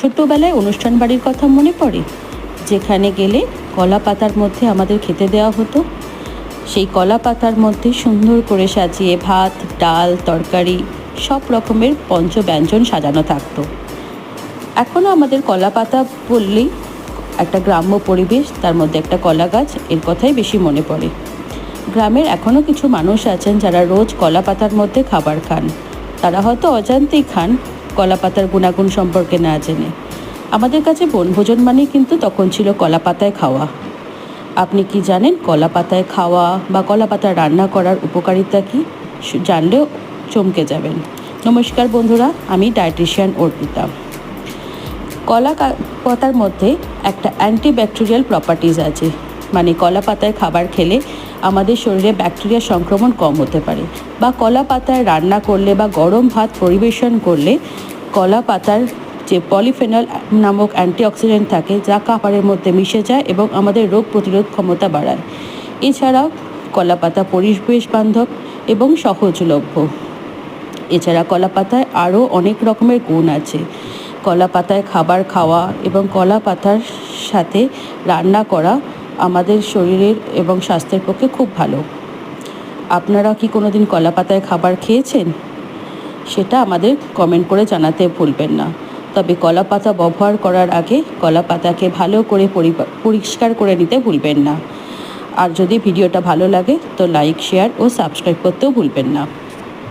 ছোট্টবেলায় অনুষ্ঠান বাড়ির কথা মনে পড়ে, যেখানে গেলে কলা পাতার মধ্যে আমাদের খেতে দেওয়া হতো। সেই কলা পাতার মধ্যে সুন্দর করে সাজিয়ে ভাত, ডাল, তরকারি সব রকমের পঞ্চব্যঞ্জন সাজানো থাকতো। এখনও আমাদের কলা পাতা বললেই একটা গ্রাম্য পরিবেশ, তার মধ্যে একটা কলা গাছ, এর কথাই বেশি মনে পড়ে। গ্রামের এখনও কিছু মানুষ আছেন যারা রোজ কলা পাতার মধ্যে খাবার খান। তারা হয়তো অজান্তেই খান, কলা পাতার গুণাগুণ সম্পর্কে না জেনে। আমাদের কাছে বনভোজন মানেই কিন্তু তখন ছিল কলা পাতায় খাওয়া। আপনি কি জানেন কলা পাতায় খাওয়া বা কলা পাতা রান্না করার উপকারিতা কী? জানলেও চমকে যাবেন। নমস্কার বন্ধুরা, আমি ডায়েটিশিয়ান অর্পিতা। কলা পাতার মধ্যে একটা অ্যান্টিব্যাকটেরিয়াল প্রপার্টিজ আছে, মানে কলা পাতায় খাবার খেলে আমাদের শরীরে ব্যাকটেরিয়া সংক্রমণ কম হতে পারে, বা কলা পাতায় রান্না করলে বা গরম ভাত পরিবেশন করলে কলা পাতার যে পলিফেনল নামক অ্যান্টিঅক্সিডেন্ট থাকে, যা খাবারের মধ্যে মিশে যায় এবং আমাদের রোগ প্রতিরোধ ক্ষমতা বাড়ায়। এছাড়াও কলা পাতা পরিবেশ বান্ধব এবং সহজলভ্য। এছাড়া কলা পাতায় আরও অনেক রকমের গুণ আছে। কলা পাতায় খাবার খাওয়া এবং কলা পাতার সাথে রান্না করা আমাদের শরীরের এবং স্বাস্থ্যের পক্ষে খুব ভালো। আপনারা কি কোনো দিন কলা পাতায় খাবার খেয়েছেন? সেটা আমাদের কমেন্ট করে জানাতে ভুলবেন না। তবে কলা পাতা ব্যবহার করার আগে কলা পাতাকে ভালো করে পরিষ্কার করে নিতে ভুলবেন না। আর যদি ভিডিওটা ভালো লাগে তো লাইক, শেয়ার ও সাবস্ক্রাইব করতেও ভুলবেন না।